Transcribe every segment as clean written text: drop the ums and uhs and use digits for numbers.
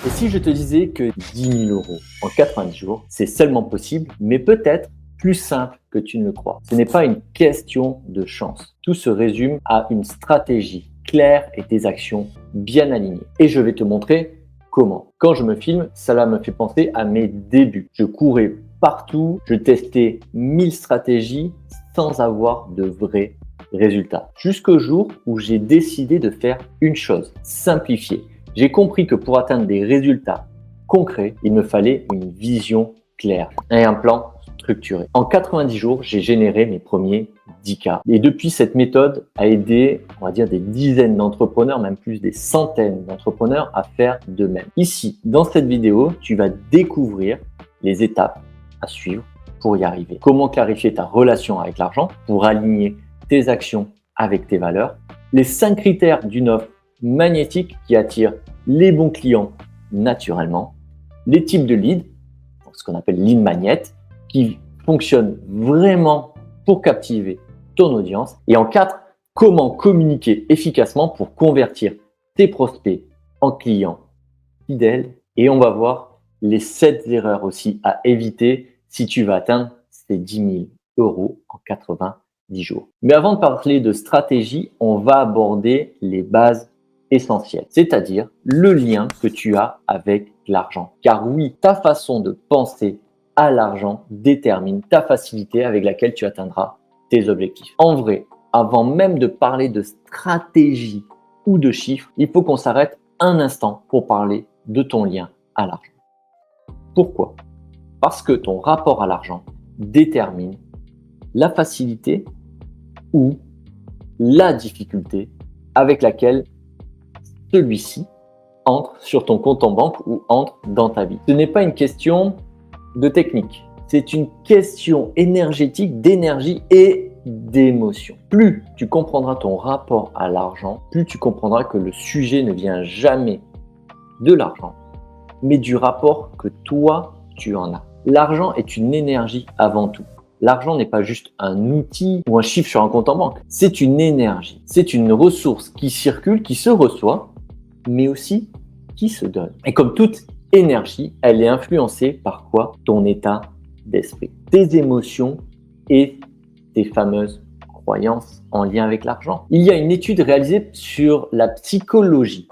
Et si je te disais que 10 000 euros en 90 jours, c'est seulement possible, mais peut-être plus simple que tu ne le crois. Ce n'est pas une question de chance. Tout se résume à une stratégie claire et des actions bien alignées. Et je vais te montrer comment. Quand je me filme, cela me fait penser à mes débuts. Je courais partout, je testais 1000 stratégies sans avoir de vrais résultats. Jusqu'au jour où j'ai décidé de faire une chose, simplifier. J'ai compris que pour atteindre des résultats concrets, il me fallait une vision claire et un plan structuré. En 90 jours, j'ai généré mes premiers 10K. Et depuis, cette méthode a aidé, on va dire, des dizaines d'entrepreneurs, même plus des centaines d'entrepreneurs à faire de même. Ici, dans cette vidéo, tu vas découvrir les étapes à suivre pour y arriver. Comment clarifier ta relation avec l'argent pour aligner tes actions avec tes valeurs. Les 5 critères d'une offre magnétique qui attire les bons clients naturellement. Les types de leads, ce qu'on appelle lead magnet, qui fonctionnent vraiment pour captiver ton audience. Et en 4, comment communiquer efficacement pour convertir tes prospects en clients fidèles. Et on va voir les 7 erreurs aussi à éviter si tu vas atteindre ces 10 000 euros en 90 jours. Mais avant de parler de stratégie, on va aborder les bases essentielles, c'est-à-dire le lien que tu as avec l'argent. Car oui, ta façon de penser à l'argent détermine ta facilité avec laquelle tu atteindras tes objectifs. En vrai, avant même de parler de stratégie ou de chiffres, il faut qu'on s'arrête un instant pour parler de ton lien à l'argent. Pourquoi ? Parce que ton rapport à l'argent détermine la facilité ou la difficulté avec laquelle celui-ci entre sur ton compte en banque ou entre dans ta vie. Ce n'est pas une question de technique, c'est une question énergétique, d'énergie et d'émotion. Plus tu comprendras ton rapport à l'argent, plus tu comprendras que le sujet ne vient jamais de l'argent, mais du rapport que toi, tu en as. L'argent est une énergie avant tout. L'argent n'est pas juste un outil ou un chiffre sur un compte en banque. C'est une énergie. C'est une ressource qui circule, qui se reçoit, mais aussi qui se donne. Et comme toute énergie, elle est influencée par quoi ? Ton état d'esprit, tes émotions et tes fameuses croyances en lien avec l'argent. Il y a une étude réalisée sur la psychologie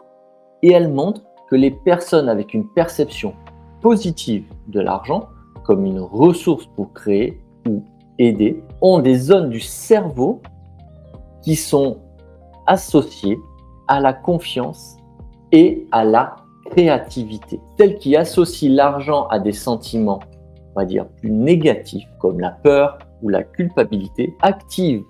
et elle montre que les personnes avec une perception positive de l'argent comme une ressource pour créer ou aider ont des zones du cerveau qui sont associées à la confiance et à la créativité. Celles qui associent l'argent à des sentiments, on va dire, plus négatifs comme la peur ou la culpabilité activent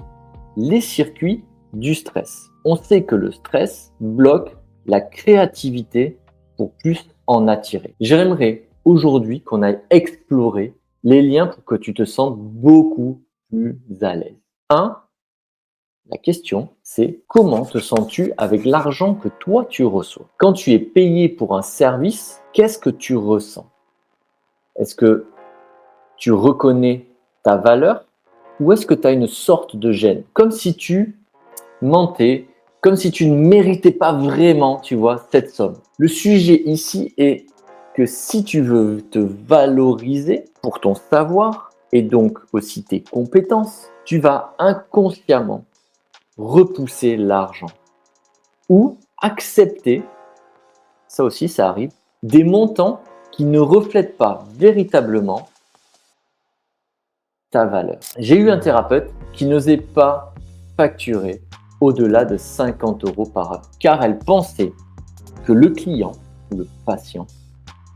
les circuits du stress. On sait que le stress bloque la créativité pour plus en attirer. J'aimerais aujourd'hui qu'on aille explorer les liens pour que tu te sentes beaucoup plus à l'aise. 1. La question, c'est comment te sens-tu avec l'argent que toi tu reçois ? Quand tu es payé pour un service, qu'est-ce que tu ressens ? Est-ce que tu reconnais ta valeur ou est-ce que tu as une sorte de gêne ? Comme si tu mentais, comme si tu ne méritais pas vraiment, tu vois, cette somme. Le sujet ici est que si tu veux te valoriser pour ton savoir et donc aussi tes compétences, tu vas inconsciemment repousser l'argent ou accepter, ça aussi ça arrive, des montants qui ne reflètent pas véritablement ta valeur. J'ai eu un thérapeute qui n'osait pas facturer au-delà de 50 euros par heure car elle pensait que le client ou le patient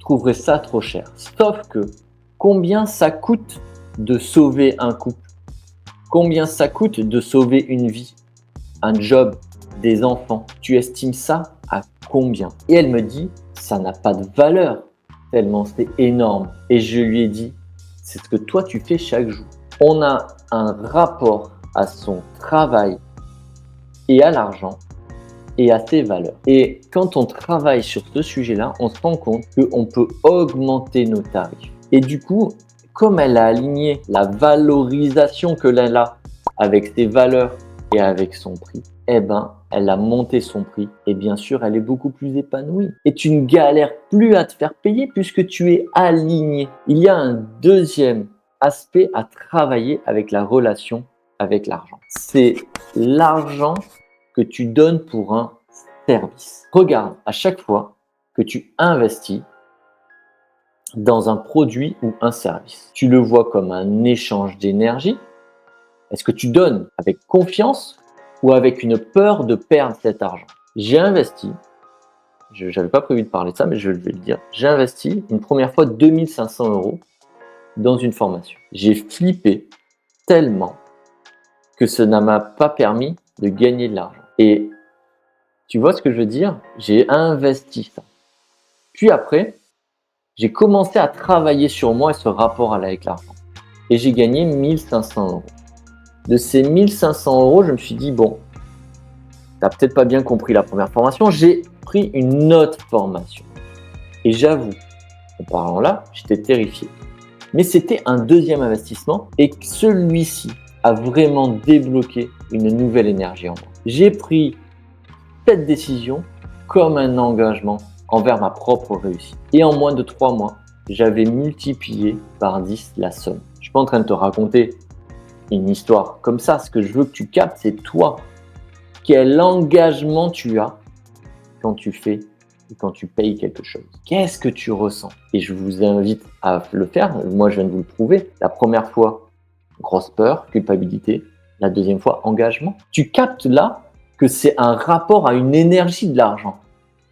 trouverait ça trop cher. Sauf que combien ça coûte de sauver un couple ? Combien ça coûte de sauver une vie ? Un job, des enfants, tu estimes ça à combien ? Et elle me dit, ça n'a pas de valeur, tellement c'est énorme. Et je lui ai dit, c'est ce que toi tu fais chaque jour. On a un rapport à son travail et à l'argent et à ses valeurs. Et quand on travaille sur ce sujet-là, on se rend compte qu'on peut augmenter nos tarifs. Et du coup, comme elle a aligné la valorisation que l'elle a avec ses valeurs et avec son prix, eh ben, elle a monté son prix et bien sûr, elle est beaucoup plus épanouie. Et tu ne galères plus à te faire payer puisque tu es aligné. Il y a un deuxième aspect à travailler avec la relation avec l'argent. C'est l'argent que tu donnes pour un service. Regarde, à chaque fois que tu investis dans un produit ou un service, tu le vois comme un échange d'énergie. Est-ce que tu donnes avec confiance ou avec une peur de perdre cet argent? J'ai investi, je n'avais pas prévu de parler de ça, mais je vais le dire. J'ai investi une première fois 2500 € dans une formation. J'ai flippé tellement que ça ne m'a pas permis de gagner de l'argent. Et tu vois ce que je veux dire? J'ai investi ça. Puis après, j'ai commencé à travailler sur moi et ce rapport avec l'argent. Et j'ai gagné 1500 €. De ces 1500 €, je me suis dit, bon, tu n'as peut-être pas bien compris la première formation. J'ai pris une autre formation. Et j'avoue, en parlant là, j'étais terrifié. Mais c'était un deuxième investissement et celui-ci a vraiment débloqué une nouvelle énergie en moi. J'ai pris cette décision comme un engagement envers ma propre réussite. Et en moins de 3 mois, j'avais multiplié par 10 la somme. Je ne suis pas en train de te raconter une histoire comme ça. Ce que je veux que tu captes, c'est toi. Quel engagement tu as quand tu fais ou quand tu payes quelque chose? Qu'est-ce que tu ressens? Et je vous invite à le faire. Moi, je viens de vous le prouver. La première fois, grosse peur, culpabilité. La deuxième fois, engagement. Tu captes là que c'est un rapport à une énergie de l'argent.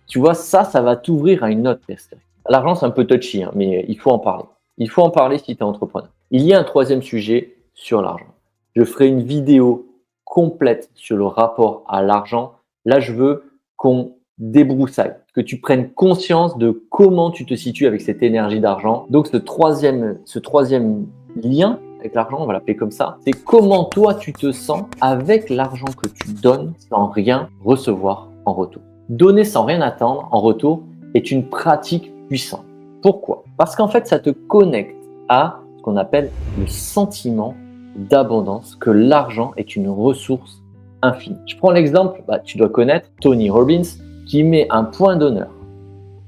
Tu vois, ça va t'ouvrir à une autre perspective. L'argent, c'est un peu touchy, hein, mais il faut en parler. Il faut en parler si tu es entrepreneur. Il y a un troisième sujet sur l'argent. Je ferai une vidéo complète sur le rapport à l'argent. Là, je veux qu'on débroussaille, que tu prennes conscience de comment tu te situes avec cette énergie d'argent. Donc, ce troisième lien avec l'argent, on va l'appeler comme ça, c'est comment toi tu te sens avec l'argent que tu donnes sans rien recevoir en retour. Donner sans rien attendre en retour est une pratique puissante. Pourquoi? Parce qu'en fait, ça te connecte à ce qu'on appelle le sentiment d'abondance, que l'argent est une ressource infinie. Je prends l'exemple, tu dois connaître Tony Robbins, qui met un point d'honneur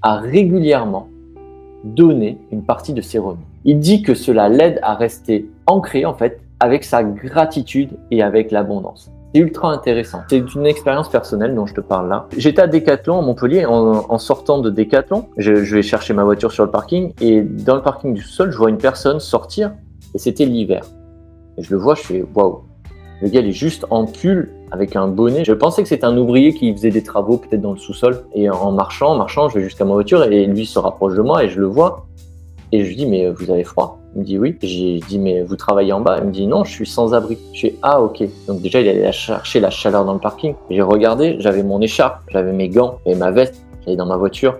à régulièrement donner une partie de ses revenus. Il dit que cela l'aide à rester ancré en fait avec sa gratitude et avec l'abondance. C'est ultra intéressant. C'est une expérience personnelle dont je te parle là. J'étais à Decathlon à Montpellier. En sortant de Decathlon, je vais chercher ma voiture sur le parking et dans le parking du sous-sol, je vois une personne sortir et c'était l'hiver. Et je le vois, je fais waouh. Le gars, il est juste en pull avec un bonnet. Je pensais que c'était un ouvrier qui faisait des travaux peut-être dans le sous-sol. Et en marchant, je vais jusqu'à ma voiture et lui se rapproche de moi et je le vois. Et je lui dis, mais vous avez froid? Il me dit oui. J'ai dit, mais vous travaillez en bas? Il me dit non, je suis sans abri. Je fais, ah ok. Donc déjà, il allait chercher la chaleur dans le parking. J'ai regardé, j'avais mon écharpe, j'avais mes gants, j'avais ma veste, j'allais dans ma voiture.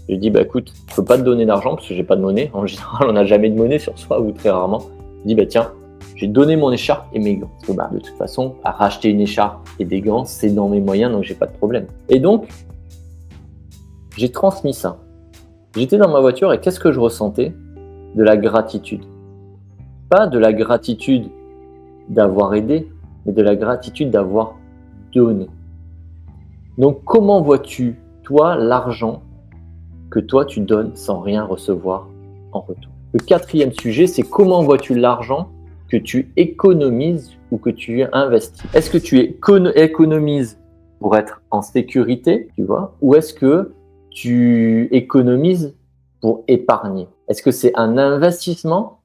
Je lui dis, écoute, je peux pas te donner d'argent parce que j'ai pas de monnaie. En général, on n'a jamais de monnaie sur soi ou très rarement. Je dis, tiens, j'ai donné mon écharpe et mes gants. Parce que de toute façon, à racheter une écharpe et des gants, c'est dans mes moyens, donc j'ai pas de problème. Et donc, j'ai transmis ça. J'étais dans ma voiture et qu'est-ce que je ressentais? De la gratitude. Pas de la gratitude d'avoir aidé, mais de la gratitude d'avoir donné. Donc, comment vois-tu, toi, l'argent que toi, tu donnes sans rien recevoir en retour? Le quatrième sujet, c'est comment vois-tu l'argent que tu économises ou que tu investis? Est-ce que tu économises pour être en sécurité, tu vois, ou est-ce que tu économises pour épargner? Est-ce que c'est un investissement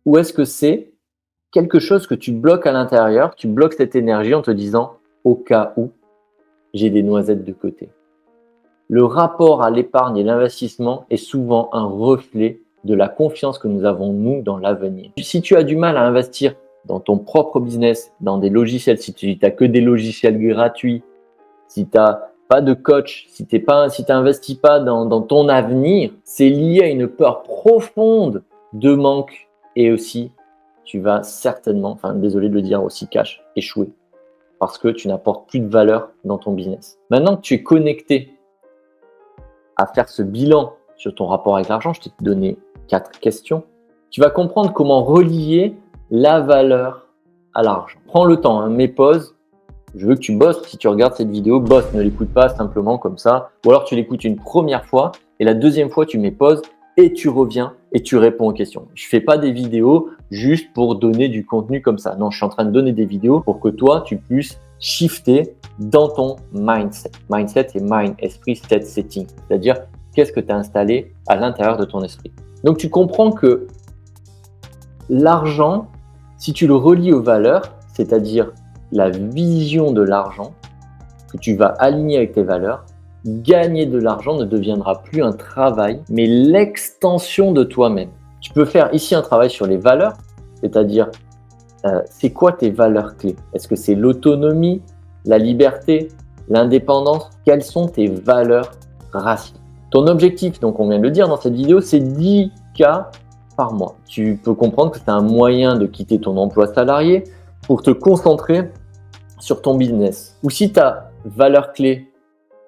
ou est-ce que c'est quelque chose que tu bloques à l'intérieur, tu bloques cette énergie en te disant au cas où j'ai des noisettes de côté? Le rapport à l'épargne et l'investissement est souvent un reflet de la confiance que nous avons, nous, dans l'avenir. Si tu as du mal à investir dans ton propre business, dans des logiciels, si tu n'as que des logiciels gratuits, si tu n'as pas de coach, si tu n'investis pas dans ton avenir, c'est lié à une peur profonde de manque et aussi, tu vas certainement, désolé de le dire aussi cash, échouer parce que tu n'apportes plus de valeur dans ton business. Maintenant que tu es connecté à faire ce bilan sur ton rapport avec l'argent, je t'ai donné 4 questions. Tu vas comprendre comment relier la valeur à l'argent. Prends le temps, hein, mets pause. Je veux que tu bosses. Si tu regardes cette vidéo, bosse, ne l'écoute pas simplement comme ça. Ou alors tu l'écoutes une première fois et la deuxième fois, tu mets pause et tu reviens et tu réponds aux questions. Je fais pas des vidéos juste pour donner du contenu comme ça. Non, je suis en train de donner des vidéos pour que toi, tu puisses shifter dans ton mindset. Mindset, c'est mind, esprit, set, setting. C'est-à-dire, qu'est-ce que tu as installé à l'intérieur de ton esprit. Donc, tu comprends que l'argent, si tu le relis aux valeurs, c'est-à-dire la vision de l'argent que tu vas aligner avec tes valeurs, gagner de l'argent ne deviendra plus un travail, mais l'extension de toi-même. Tu peux faire ici un travail sur les valeurs, c'est-à-dire c'est quoi tes valeurs clés? Est-ce que c'est l'autonomie, la liberté, l'indépendance? Quelles sont tes valeurs racines? Ton objectif, donc on vient de le dire dans cette vidéo, c'est 10K par mois. Tu peux comprendre que c'est un moyen de quitter ton emploi salarié pour te concentrer sur ton business. Ou si ta valeur clé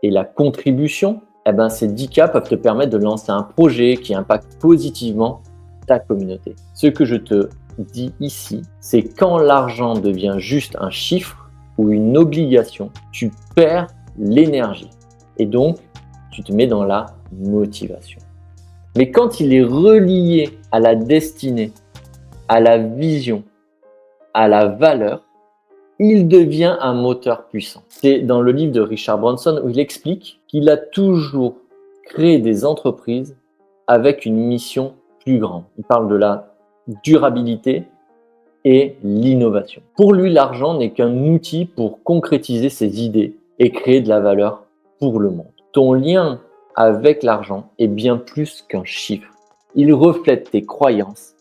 est la contribution, eh ben ces 10K peuvent te permettre de lancer un projet qui impacte positivement ta communauté. Ce que je te dis ici, c'est quand l'argent devient juste un chiffre ou une obligation, tu perds l'énergie et donc tu te mets dans la motivation. Mais quand il est relié à la destinée, à la vision, à la valeur, il devient un moteur puissant. C'est dans le livre de Richard Branson où il explique qu'il a toujours créé des entreprises avec une mission plus grande. Il parle de la durabilité et l'innovation. Pour lui, l'argent n'est qu'un outil pour concrétiser ses idées et créer de la valeur pour le monde. Ton lien avec l'argent est bien plus qu'un chiffre. Il reflète tes croyances,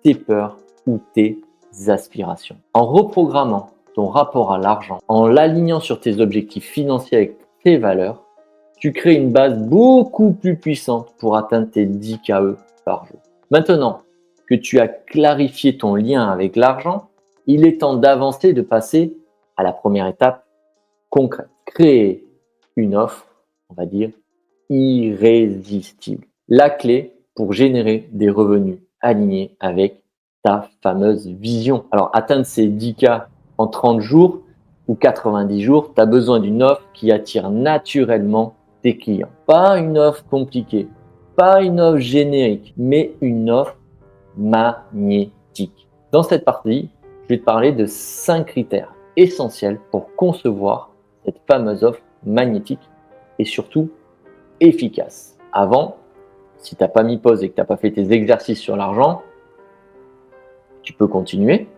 tes peurs ou tes aspirations. En reprogrammant ton rapport à l'argent, en l'alignant sur tes objectifs financiers avec tes valeurs, tu crées une base beaucoup plus puissante pour atteindre tes 10 KE par jour. Maintenant que tu as clarifié ton lien avec l'argent, il est temps d'avancer, de passer à la première étape concrète. Créer une offre, on va dire, irrésistible. La clé pour générer des revenus alignés avec ta fameuse vision. Alors, atteindre ces 10K en 30 jours ou 90 jours, tu as besoin d'une offre qui attire naturellement tes clients. Pas une offre compliquée, pas une offre générique, mais une offre magnétique. Dans cette partie, je vais te parler de 5 critères essentiels pour concevoir cette fameuse offre magnétique et surtout efficace. Avant, si tu n'as pas mis pause et que tu n'as pas fait tes exercices sur l'argent, tu peux continuer.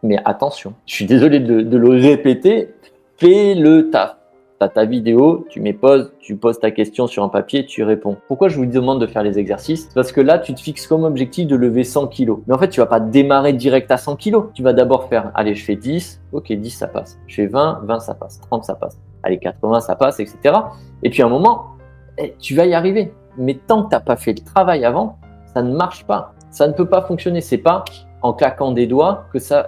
Mais attention, je suis désolé de le répéter, fais le taf. Tu as ta vidéo, tu mets pause, tu poses ta question sur un papier, tu réponds. Pourquoi je vous demande de faire les exercices? Parce que là, tu te fixes comme objectif de lever 100 kg. Mais en fait, tu vas pas démarrer direct à 100 kg. Tu vas d'abord faire, allez, je fais 10, ok, 10 ça passe. Je fais 20, 20 ça passe, 30 ça passe. Allez, 80 ça passe, etc. Et puis à un moment, tu vas y arriver. Mais tant que tu n'as pas fait le travail avant, ça ne marche pas. Ça ne peut pas fonctionner. C'est pas en claquant des doigts que ça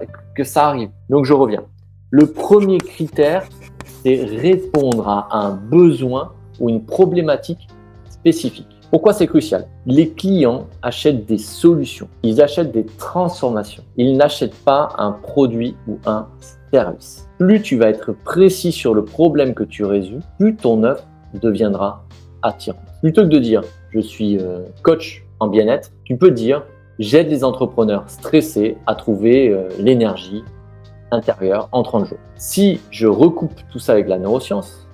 arrive. Donc, je reviens. Le premier critère, c'est répondre à un besoin ou une problématique spécifique. Pourquoi c'est crucial? Les clients achètent des solutions. Ils achètent des transformations. Ils n'achètent pas un produit ou un service. Plus tu vas être précis sur le problème que tu résous, plus ton offre deviendra attirante. Plutôt que de dire « je suis coach en bien-être », tu peux dire « j'aide les entrepreneurs stressés à trouver l'énergie intérieure en 30 jours ». Si je recoupe tout ça avec la neuroscience,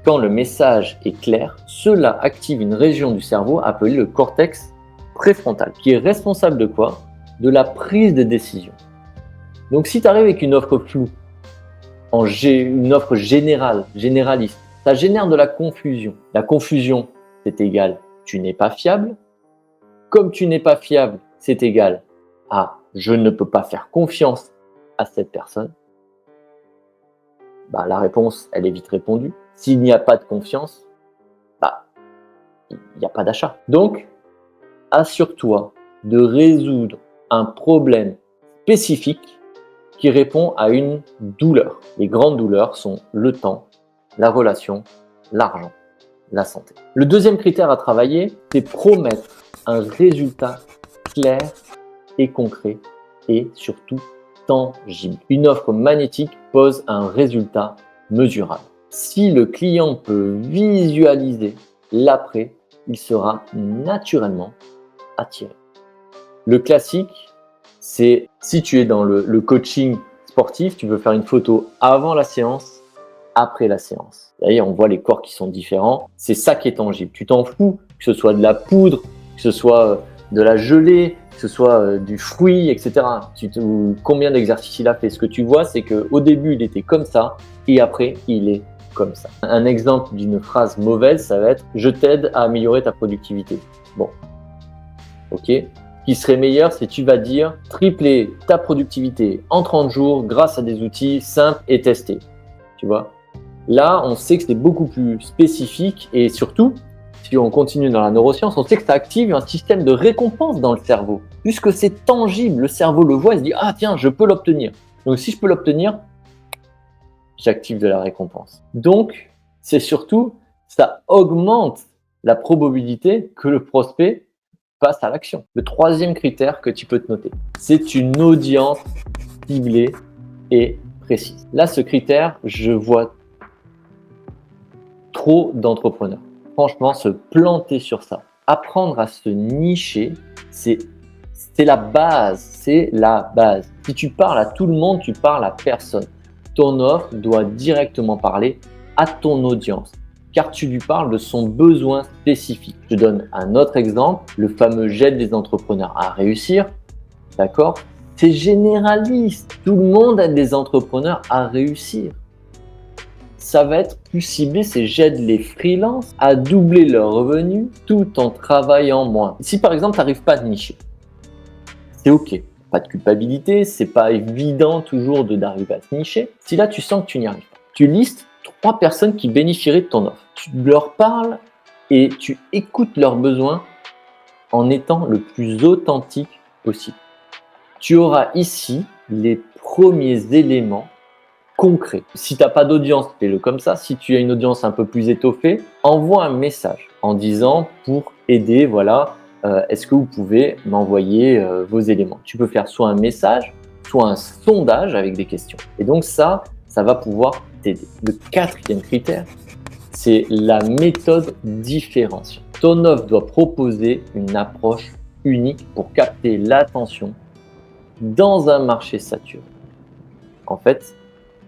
quand le message est clair, cela active une région du cerveau appelée le cortex préfrontal, qui est responsable de quoi? De la prise de décision. Donc si tu arrives avec une offre floue, une offre généraliste, ça génère de la confusion. La confusion, c'est égal, tu n'es pas fiable. Comme tu n'es pas fiable, c'est égal à je ne peux pas faire confiance à cette personne. La réponse, elle est vite répondue. S'il n'y a pas de confiance, il n'y a pas d'achat. Donc, assure-toi de résoudre un problème spécifique qui répond à une douleur. Les grandes douleurs sont le temps, la relation, l'argent, la santé. Le deuxième critère à travailler, c'est promettre un résultat clair et concret et surtout tangible. Une offre magnétique pose un résultat mesurable. Si le client peut visualiser l'après, il sera naturellement attiré. Le classique, c'est si tu es dans le coaching sportif, tu veux faire une photo avant la séance, après la séance. D'ailleurs, on voit les corps qui sont différents. C'est ça qui est tangible. Tu t'en fous que ce soit de la poudre, que ce soit de la gelée, que ce soit du fruit, etc. Combien d'exercices il a fait. Ce que tu vois, c'est qu'au début, il était comme ça et après, il est comme ça. Un exemple d'une phrase mauvaise, ça va être « Je t'aide à améliorer ta productivité ». Bon, ok. Ce qui serait meilleur, c'est tu vas dire « Tripler ta productivité en 30 jours grâce à des outils simples et testés ». Tu vois ? Là, on sait que c'est beaucoup plus spécifique et surtout, si on continue dans la neuroscience, on sait que ça active un système de récompense dans le cerveau. Puisque c'est tangible, le cerveau le voit et se dit « Ah tiens, je peux l'obtenir ». Donc si je peux l'obtenir, j'active de la récompense. Donc, c'est surtout, ça augmente la probabilité que le prospect passe à l'action. Le troisième critère que tu peux te noter, c'est une audience ciblée et précise. Là, ce critère, je vois trop d'entrepreneurs. Franchement, se planter sur ça, apprendre à se nicher, c'est la base, c'est la base. Si tu parles à tout le monde, tu parles à personne. Ton offre doit directement parler à ton audience, car tu lui parles de son besoin spécifique. Je donne un autre exemple, le fameux j'aide des entrepreneurs à réussir, d'accord? C'est généraliste, tout le monde aide des entrepreneurs à réussir. Ça va être plus ciblé, c'est j'aide les freelances à doubler leurs revenus tout en travaillant moins. Si par exemple, tu n'arrives pas à te nicher, c'est ok. Pas de culpabilité, c'est pas évident toujours d'arriver à se nicher. Si là, tu sens que tu n'y arrives pas, tu listes 3 personnes qui bénéficieraient de ton offre. Tu leur parles et tu écoutes leurs besoins en étant le plus authentique possible. Tu auras ici les premiers éléments concret. Si tu n'as pas d'audience, fais-le comme ça. Si tu as une audience un peu plus étoffée, envoie un message en disant pour aider, voilà, est-ce que vous pouvez m'envoyer vos éléments? Tu peux faire soit un message, soit un sondage avec des questions. Et donc ça va pouvoir t'aider. Le 4e critère, c'est la méthode différenciante. Ton offre doit proposer une approche unique pour capter l'attention dans un marché saturé. En fait,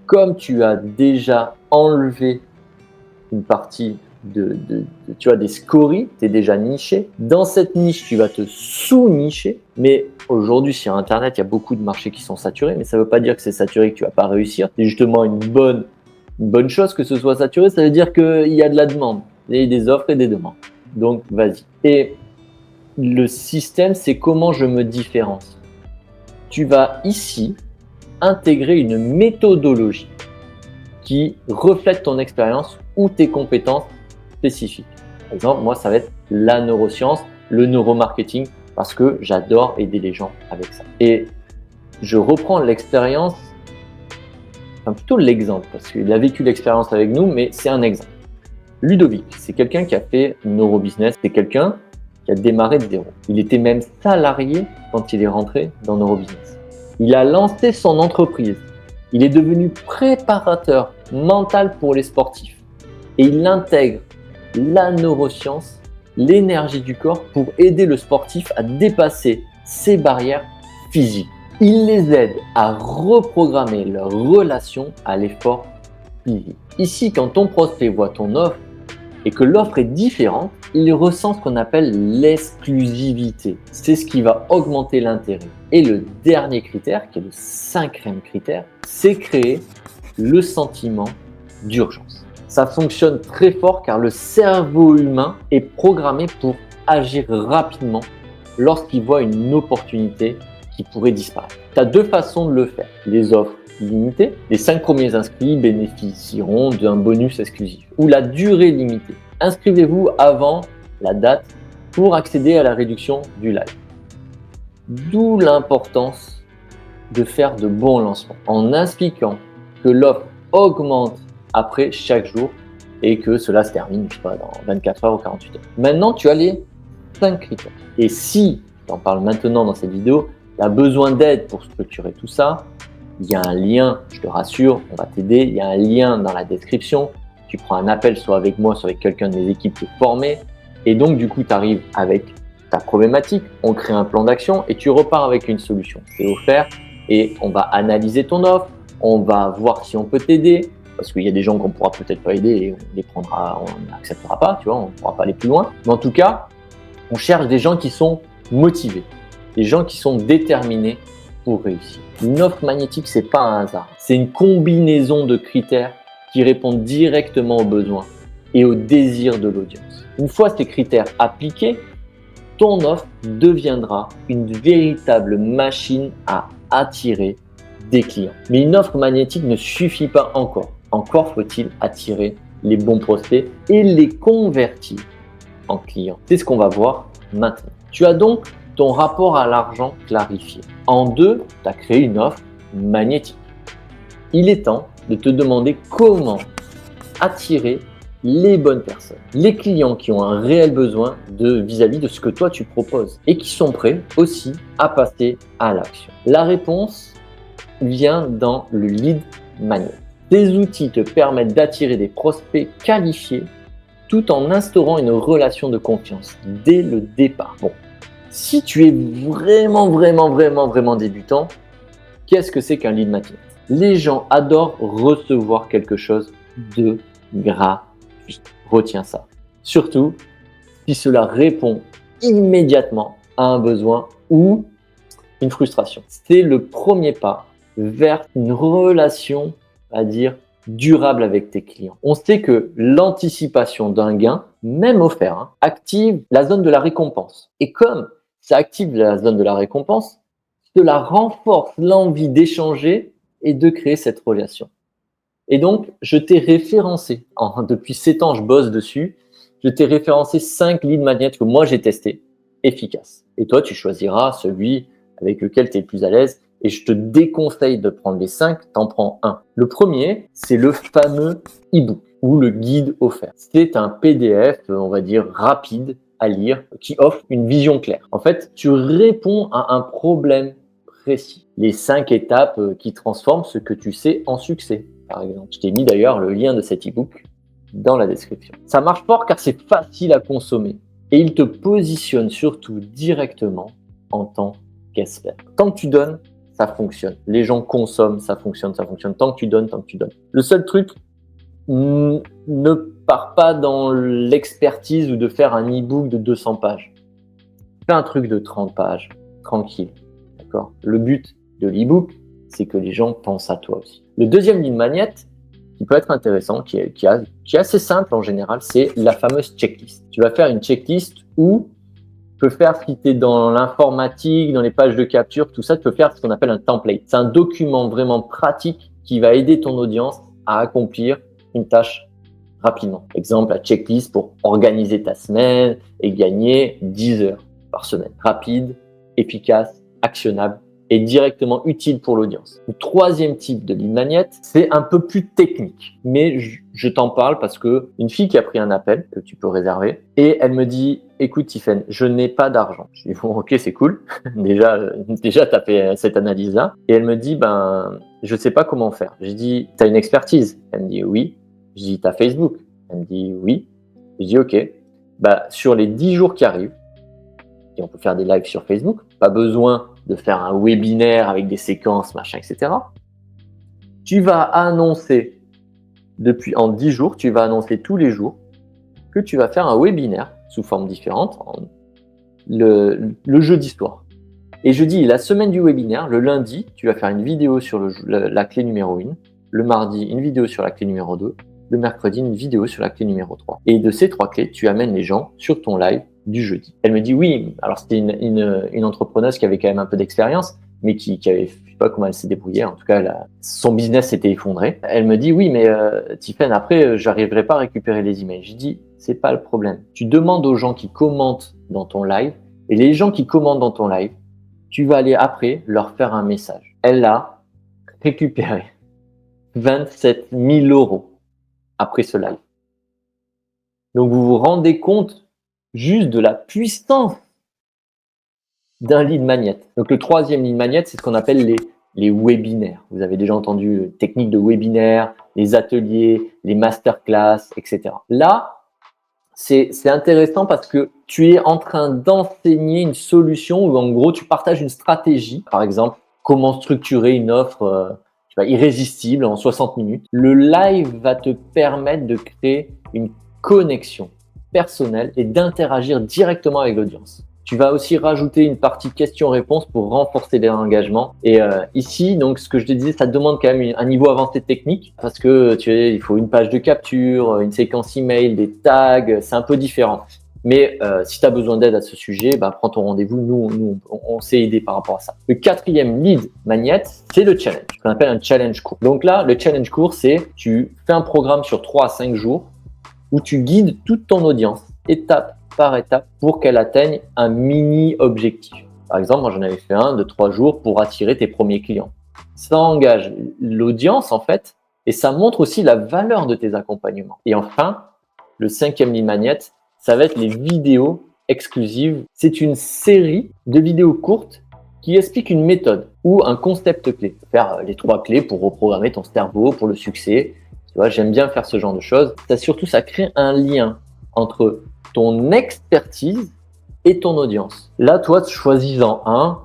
comme tu as déjà enlevé une partie tu as des scories, tu es déjà niché. Dans cette niche, tu vas te sous-nicher. Mais aujourd'hui, sur Internet, il y a beaucoup de marchés qui sont saturés. Mais ça ne veut pas dire que c'est saturé, que tu ne vas pas réussir. C'est justement une bonne chose que ce soit saturé. Ça veut dire qu'il y a de la demande. Il y a des offres et des demandes. Donc, vas-y. Et le système, c'est comment je me différencie. Tu vas ici intégrer une méthodologie qui reflète ton expérience ou tes compétences spécifiques. Par exemple, moi, ça va être la neuroscience, le neuromarketing, parce que j'adore aider les gens avec ça. Et je reprends l'expérience, enfin plutôt l'exemple, parce qu'il a vécu l'expérience avec nous, mais c'est un exemple. Ludovic, c'est quelqu'un qui a fait neurobusiness, c'est quelqu'un qui a démarré de zéro. Il était même salarié quand il est rentré dans neurobusiness. Il a lancé son entreprise. Il est devenu préparateur mental pour les sportifs. Et il intègre la neuroscience, l'énergie du corps pour aider le sportif à dépasser ses barrières physiques. Il les aide à reprogrammer leur relation à l'effort physique. Ici, quand ton prospect voit ton offre et que l'offre est différente, il ressent ce qu'on appelle l'exclusivité. C'est ce qui va augmenter l'intérêt. Et le dernier critère, qui est le 5e critère, c'est créer le sentiment d'urgence. Ça fonctionne très fort car le cerveau humain est programmé pour agir rapidement lorsqu'il voit une opportunité qui pourrait disparaître. Tu as 2 façons de le faire. Les offres limitées, les 5 premiers inscrits bénéficieront d'un bonus exclusif. Ou la durée limitée. Inscrivez-vous avant la date pour accéder à la réduction du live. D'où l'importance de faire de bons lancements en expliquant que l'offre augmente après chaque jour et que cela se termine, je sais pas, dans 24 heures ou 48 heures. Maintenant, tu as les 5 critères. Et si, j'en parle maintenant dans cette vidéo, tu as besoin d'aide pour structurer tout ça, il y a un lien, je te rassure, on va t'aider, il y a un lien dans la description. Tu prends un appel soit avec moi, soit avec quelqu'un de mes équipes qui est formé. Et donc, du coup, tu arrives avec ta problématique, on crée un plan d'action et tu repars avec une solution. C'est offert et on va analyser ton offre, on va voir si on peut t'aider parce qu'il y a des gens qu'on pourra peut-être pas aider et on les prendra, on n'acceptera pas, tu vois, on ne pourra pas aller plus loin. Mais en tout cas, on cherche des gens qui sont motivés, des gens qui sont déterminés pour réussir. Une offre magnétique, c'est pas un hasard. C'est une combinaison de critères qui répondent directement aux besoins et aux désirs de l'audience. Une fois ces critères appliqués, ton offre deviendra une véritable machine à attirer des clients. Mais une offre magnétique ne suffit pas encore. Encore faut-il attirer les bons prospects et les convertir en clients. C'est ce qu'on va voir maintenant. Tu as donc ton rapport à l'argent clarifié. En deux, tu as créé une offre magnétique. Il est temps de te demander comment attirer les bonnes personnes, les clients qui ont un réel besoin vis-à-vis de ce que toi tu proposes et qui sont prêts aussi à passer à l'action. La réponse vient dans le lead magnet. Ces outils te permettent d'attirer des prospects qualifiés tout en instaurant une relation de confiance dès le départ. Bon, si tu es vraiment débutant, qu'est-ce que c'est qu'un lead magnet? Les gens adorent recevoir quelque chose de gratuit. Retiens ça. Surtout si cela répond immédiatement à un besoin ou une frustration. C'est le premier pas vers une relation, à dire, durable avec tes clients. On sait que l'anticipation d'un gain, même offert, active la zone de la récompense. Et comme ça active la zone de la récompense, cela renforce l'envie d'échanger et de créer cette relation. Et donc, je t'ai référencé, depuis 7 ans, je bosse dessus, je t'ai référencé 5 lead magnets que moi j'ai testés, efficaces. Et toi, tu choisiras celui avec lequel tu es le plus à l'aise. Et je te déconseille de prendre les 5, t'en prends un. Le premier, c'est le fameux e-book ou le guide offert. C'est un PDF, on va dire, rapide à lire, qui offre une vision claire. En fait, tu réponds à un problème précis. Les 5 étapes qui transforment ce que tu sais en succès, par exemple. Je t'ai mis d'ailleurs le lien de cet e-book dans la description. Ça marche fort car c'est facile à consommer et il te positionne surtout directement en tant qu'expert. Tant que tu donnes, ça fonctionne. Les gens consomment, ça fonctionne. Tant que tu donnes. Le seul truc, ne pars pas dans l'expertise ou de faire un e-book de 200 pages. Fais un truc de 30 pages, tranquille. D'accord ? Le but de l'e-book, c'est que les gens pensent à toi aussi. Le deuxième lead magnet, qui peut être intéressant, qui est assez simple en général, c'est la fameuse checklist. Tu vas faire une checklist où tu peux faire, si tu es dans l'informatique, dans les pages de capture, tout ça, tu peux faire ce qu'on appelle un template. C'est un document vraiment pratique qui va aider ton audience à accomplir une tâche rapidement. Exemple, la checklist pour organiser ta semaine et gagner 10 heures par semaine. Rapide, efficace, actionnable et directement utile pour l'audience. Le troisième type de lead magnet, c'est un peu plus technique, mais je t'en parle parce que une fille qui a pris un appel que tu peux réserver et elle me dit: écoute Tiffen, je n'ai pas d'argent. Je dis bon, ok, c'est cool. déjà t'as fait cette analyse-là. Et elle me dit je sais pas comment faire. Je dis t'as une expertise? Elle me dit oui. Je dis t'as Facebook? Elle me dit oui. Je dis ok. Sur les 10 jours qui arrivent, et on peut faire des lives sur Facebook, pas besoin de faire un webinaire avec des séquences, machin, etc. Tu vas annoncer, en 10 jours, tu vas annoncer tous les jours que tu vas faire un webinaire sous forme différente, le jeudi soir. Et je dis la semaine du webinaire, le lundi, tu vas faire une vidéo sur la clé numéro 1, le mardi, une vidéo sur la clé numéro 2, le mercredi, une vidéo sur la clé numéro 3. Et de ces 3 clés, tu amènes les gens sur ton live du jeudi. Elle me dit oui, alors c'était une entrepreneuse qui avait quand même un peu d'expérience, mais qui avait, je sais pas comment elle s'est débrouillée, en tout cas, son business s'était effondré. Elle me dit oui, mais Tiffen, après, j'arriverai pas à récupérer les emails. Je dis, c'est pas le problème. Tu demandes aux gens qui commentent dans ton live, et les gens qui commentent dans ton live, tu vas aller après leur faire un message. Elle a récupéré 27 000 € après ce live. Donc vous vous rendez compte juste de la puissance d'un lead magnet. Donc le troisième lead magnet, c'est ce qu'on appelle les webinaires. Vous avez déjà entendu techniques de webinaires, les ateliers, les masterclass, etc. Là, c'est intéressant parce que tu es en train d'enseigner une solution où en gros tu partages une stratégie. Par exemple, comment structurer une offre irrésistible en 60 minutes. Le live va te permettre de créer une connexion personnelle et d'interagir directement avec l'audience. Tu vas aussi rajouter une partie questions-réponses pour renforcer l'engagement. Et ici, donc, ce que je te disais, ça demande quand même un niveau avancé technique parce que il faut une page de capture, une séquence email, des tags, c'est un peu différent. Mais si tu as besoin d'aide à ce sujet, prends ton rendez-vous. Nous, on sait aider par rapport à ça. Le quatrième lead magnet, c'est le challenge, ce qu'on appelle un challenge court. Donc là, le challenge court, c'est tu fais un programme sur 3 à 5 jours où tu guides toute ton audience, étape par étape, pour qu'elle atteigne un mini objectif. Par exemple, moi, j'en avais fait un de 3 jours pour attirer tes premiers clients. Ça engage l'audience, en fait, et ça montre aussi la valeur de tes accompagnements. Et enfin, le cinquième lead magnet, ça va être les vidéos exclusives. C'est une série de vidéos courtes qui expliquent une méthode ou un concept clé. Faire les 3 clés pour reprogrammer ton cerveau pour le succès. Tu vois, j'aime bien faire ce genre de choses. Ça crée un lien entre ton expertise et ton audience. Là, toi, choisis-en un.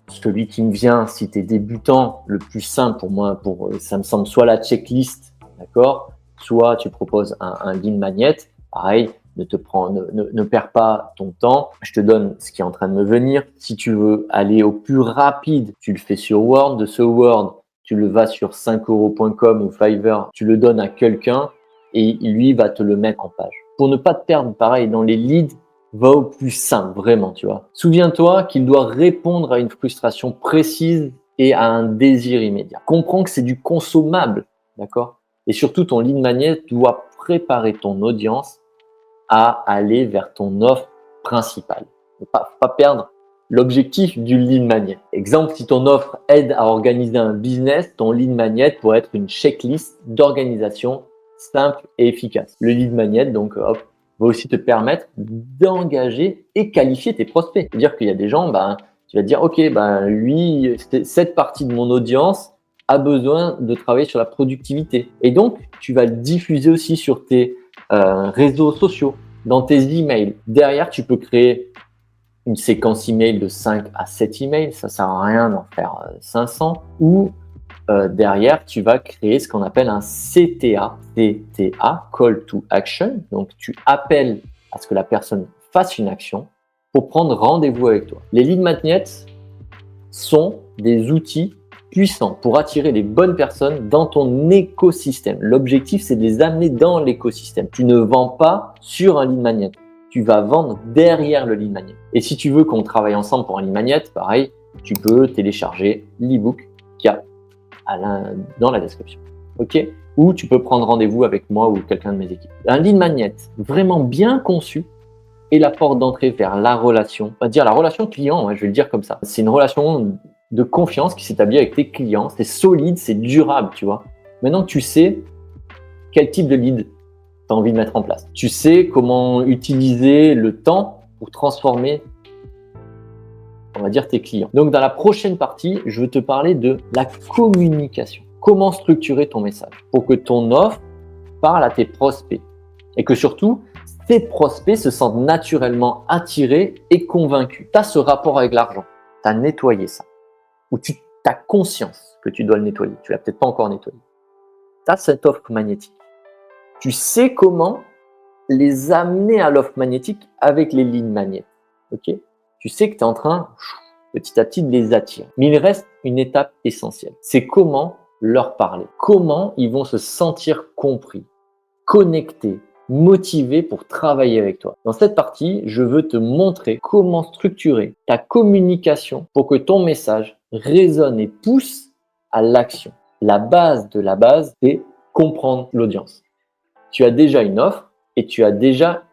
Celui qui me vient, si tu es débutant, le plus simple pour moi, ça me semble soit la checklist, d'accord, soit tu proposes un lead magnet. Pareil, ne perds pas ton temps. Je te donne ce qui est en train de me venir. Si tu veux aller au plus rapide, tu le fais sur Word. De ce Word, tu le vas sur 5euros.com ou Fiverr, tu le donnes à quelqu'un et lui va te le mettre en page. Pour ne pas te perdre, pareil, dans les leads, va au plus simple, vraiment, tu vois. Souviens-toi qu'il doit répondre à une frustration précise et à un désir immédiat. Comprends que c'est du consommable, d'accord? Et surtout, ton lead magnet doit préparer ton audience à aller vers ton offre principale. Ne pas perdre l'objectif du lead magnet. Exemple, si ton offre aide à organiser un business, ton lead magnet pourrait être une checklist d'organisation simple et efficace. Le lead magnet, donc, va aussi te permettre d'engager et qualifier tes prospects. C'est-à-dire qu'il y a des gens, tu vas te dire, OK, lui, cette partie de mon audience a besoin de travailler sur la productivité. Et donc, tu vas le diffuser aussi sur tes réseaux sociaux, dans tes emails. Derrière, tu peux créer une séquence email de 5 à 7 emails. Ça sert à rien d'en faire 500. Ou derrière, tu vas créer ce qu'on appelle un CTA, Call to Action. Donc, tu appelles à ce que la personne fasse une action pour prendre rendez-vous avec toi. Les lead magnets sont des outils puissants pour attirer les bonnes personnes dans ton écosystème. L'objectif, c'est de les amener dans l'écosystème. Tu ne vends pas sur un lead magnet. Tu vas vendre derrière le lead magnet. Et si tu veux qu'on travaille ensemble pour un lead magnet, pareil, tu peux télécharger l'e-book qu'il y a dans la description. OK? Ou tu peux prendre rendez-vous avec moi ou quelqu'un de mes équipes. Un lead magnet vraiment bien conçu est la porte d'entrée vers la relation. On va dire la relation client, je vais le dire comme ça. C'est une relation de confiance qui s'établit avec tes clients. C'est solide, c'est durable, tu vois. Maintenant que tu sais quel type de lead tu as envie de mettre en place. Tu sais comment utiliser le temps pour transformer, on va dire, tes clients. Donc, dans la prochaine partie, je veux te parler de la communication. Comment structurer ton message pour que ton offre parle à tes prospects et que surtout, tes prospects se sentent naturellement attirés et convaincus. Tu as ce rapport avec l'argent. Tu as nettoyé ça. Ou tu as conscience que tu dois le nettoyer. Tu l'as peut-être pas encore nettoyé. Tu as cette offre magnétique. Tu sais comment les amener à l'offre magnétique avec les lead magnets. OK? Tu sais que tu es en train, petit à petit, de les attirer. Mais il reste une étape essentielle. C'est comment leur parler. Comment ils vont se sentir compris, connectés, motivés pour travailler avec toi. Dans cette partie, je veux te montrer comment structurer ta communication pour que ton message résonne et pousse à l'action. La base de la base, c'est comprendre l'audience. Tu as déjà une offre et tu as déjà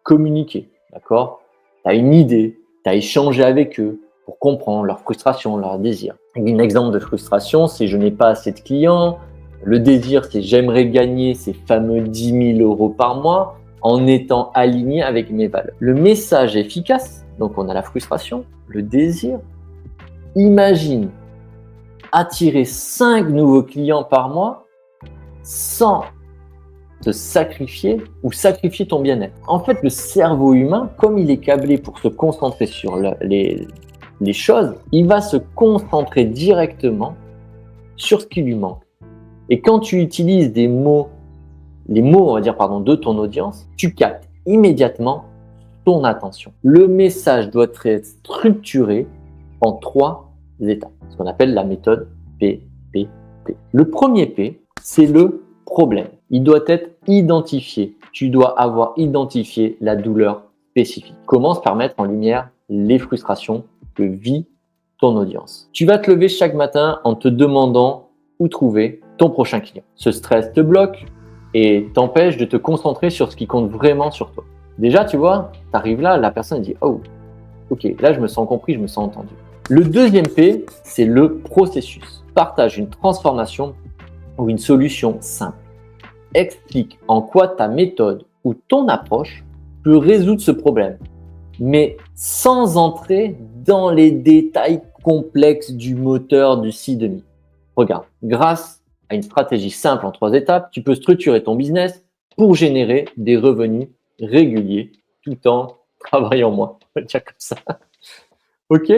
communiqué, d'accord? Tu as une idée, tu as échangé avec eux pour comprendre leurs frustrations, leurs désirs. Un exemple de frustration, c'est je n'ai pas assez de clients. Le désir, c'est j'aimerais gagner ces fameux 10 000 € par mois en étant aligné avec mes valeurs. Le message efficace Donc, on a la frustration, le désir. Imagine attirer 5 nouveaux clients par mois sans te sacrifier ou sacrifier ton bien-être. En fait, le cerveau humain, comme il est câblé pour se concentrer sur les choses, il va se concentrer directement sur ce qui lui manque. Et quand tu utilises les mots, on va dire, de ton audience, tu captes immédiatement ton attention. Le message doit être structuré en 3 étapes, ce qu'on appelle la méthode PPP. Le premier P, c'est le problème. Il doit être identifié. Tu dois avoir identifié la douleur spécifique. Commence par mettre en lumière les frustrations que vit ton audience. Tu vas te lever chaque matin en te demandant où trouver ton prochain client. Ce stress te bloque et t'empêche de te concentrer sur ce qui compte vraiment sur toi. Déjà, tu vois, tu arrives là, la personne dit « Oh, ok, là je me sens compris, je me sens entendu ». Le deuxième P, c'est le processus. Partage une transformation ou une solution simple. Explique en quoi ta méthode ou ton approche peut résoudre ce problème, mais sans entrer dans les détails complexes du moteur du ci-demi. Regarde, grâce à une stratégie simple en 3 étapes, tu peux structurer ton business pour générer des revenus réguliers tout en travaillant moins. On va dire comme ça. Ok?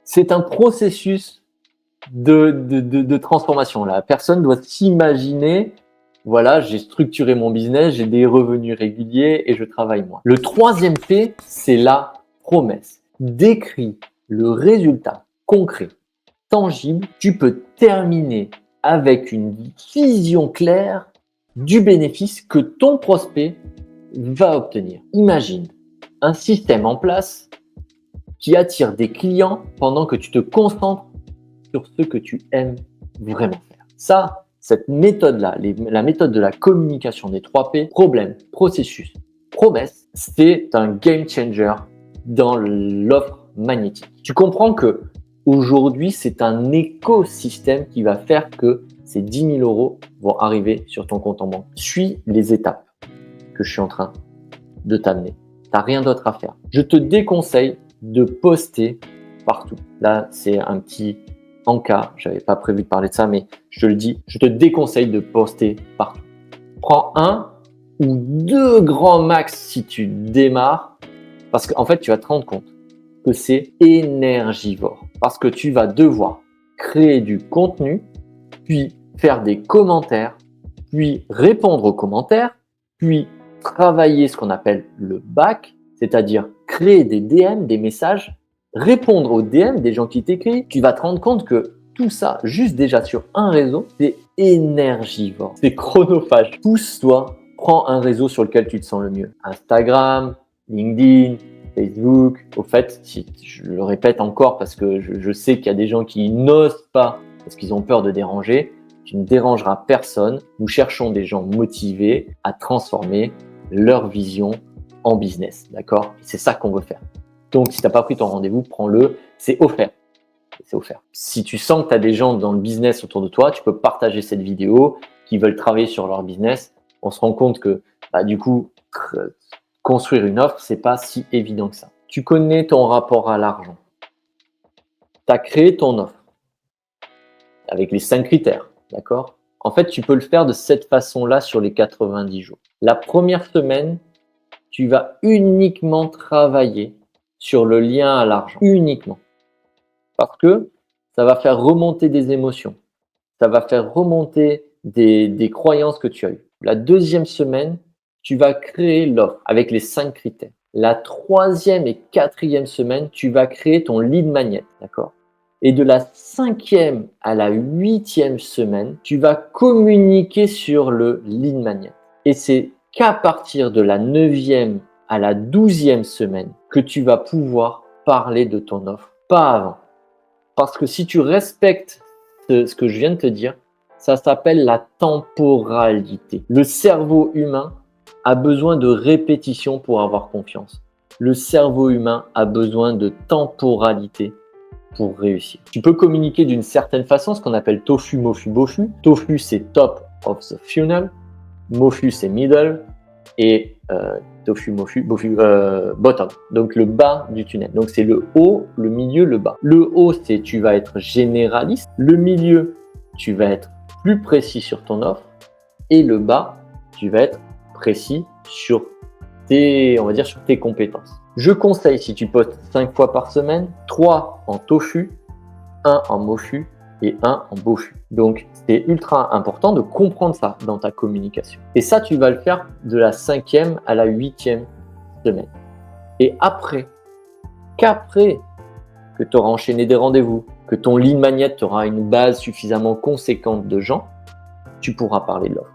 C'est un processus de transformation. La personne doit s'imaginer, voilà, j'ai structuré mon business, j'ai des revenus réguliers et je travaille moins. Le troisième P, c'est la promesse. Décris le résultat concret, tangible. Tu peux terminer avec une vision claire du bénéfice que ton prospect va obtenir. Imagine un système en place qui attire des clients pendant que tu te concentres sur ce que tu aimes vraiment faire. Ça, cette méthode-là, la méthode de la communication des 3 P, problème, processus, promesse, c'est un game changer dans l'offre magnétique. Tu comprends que aujourd'hui, c'est un écosystème qui va faire que ces 10 000 euros vont arriver sur ton compte en banque. Suis les étapes que je suis en train de t'amener. Tu n'as rien d'autre à faire. Je te déconseille de poster partout. Là, c'est un petit encas. Je n'avais pas prévu de parler de ça, mais je te le dis, je te déconseille de poster partout. Prends 1 ou 2 grands max si tu démarres, parce qu'en fait, tu vas te rendre compte que c'est énergivore. Parce que tu vas devoir créer du contenu, puis faire des commentaires, puis répondre aux commentaires, puis travailler ce qu'on appelle le back, c'est-à-dire créer des DM, des messages, répondre aux DM des gens qui t'écrivent. Tu vas te rendre compte que tout ça, juste déjà sur un réseau, c'est énergivore, c'est chronophage. Pousse-toi, prends un réseau sur lequel tu te sens le mieux. Instagram, LinkedIn, Facebook. Au fait, si je le répète encore parce que je sais qu'il y a des gens qui n'osent pas parce qu'ils ont peur de déranger. Tu ne dérangeras personne. Nous cherchons des gens motivés à transformer leur vision en business. D'accord? C'est ça qu'on veut faire. Donc, si tu n'as pas pris ton rendez-vous, prends-le. C'est offert. C'est offert. Si tu sens que tu as des gens dans le business autour de toi, tu peux partager cette vidéo qui veulent travailler sur leur business. On se rend compte que, du coup, construire une offre, c'est pas si évident que ça. Tu connais ton rapport à l'argent. Tu as créé ton offre avec les 5 critères, d'accord? En fait, tu peux le faire de cette façon-là sur les 90 jours. La première semaine, tu vas uniquement travailler sur le lien à l'argent, uniquement. Parce que ça va faire remonter des émotions, ça va faire remonter des croyances que tu as eues. La deuxième semaine, tu vas créer l'offre avec les 5 critères. La 3e et 4e semaine, tu vas créer ton lead magnet, d'accord? Et de la 5e à la 8e semaine, tu vas communiquer sur le lead magnet. Et c'est qu'à partir de la 9e à la 12e semaine que tu vas pouvoir parler de ton offre, pas avant. Parce que si tu respectes ce que je viens de te dire, ça s'appelle la temporalité. Le cerveau humain a besoin de répétition pour avoir confiance. Le cerveau humain a besoin de temporalité pour réussir. Tu peux communiquer d'une certaine façon, ce qu'on appelle tofu, mofu, bofu. Tofu, c'est top of the funnel. Mofu, c'est middle. Et tofu, mofu, bofu, bottom. Donc le bas du tunnel. Donc c'est le haut, le milieu, le bas. Le haut, c'est tu vas être généraliste. Le milieu, tu vas être plus précis sur ton offre. Et le bas, tu vas être précis sur on va dire, sur tes compétences. Je conseille, si tu postes 5 fois par semaine, 3 en tofu, 1 en mofu et 1 en bofu. Donc, c'est ultra important de comprendre ça dans ta communication. Et ça, tu vas le faire de la 5e à la 8e semaine. Et qu'après que tu auras enchaîné des rendez-vous, que ton lead magnet aura une base suffisamment conséquente de gens, tu pourras parler de l'offre.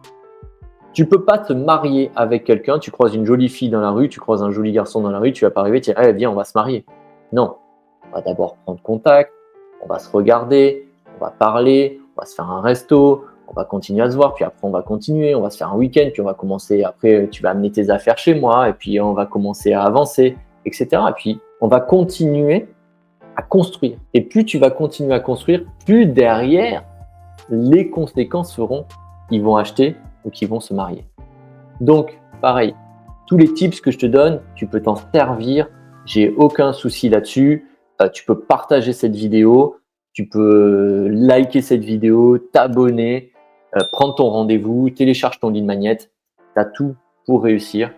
Tu peux pas te marier avec quelqu'un, tu croises une jolie fille dans la rue, tu croises un joli garçon dans la rue, tu vas pas arriver et dire hey, viens, on va se marier. Non, on va d'abord prendre contact, on va se regarder, on va parler, on va se faire un resto, on va continuer à se voir, puis après on va continuer, on va se faire un week-end, puis on va commencer, après tu vas amener tes affaires chez moi, et puis on va commencer à avancer, etc. Et puis on va continuer à construire. Et plus tu vas continuer à construire, plus derrière, les conséquences feront qu'ils vont acheter ou qu'ils vont se marier. Donc, pareil, tous les tips que je te donne, tu peux t'en servir. J'ai aucun souci là-dessus. Tu peux partager cette vidéo, tu peux liker cette vidéo, t'abonner, prendre ton rendez-vous, télécharge ton lead magnet. Tu as tout pour réussir.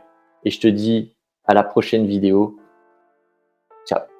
Et je te dis à la prochaine vidéo. Ciao.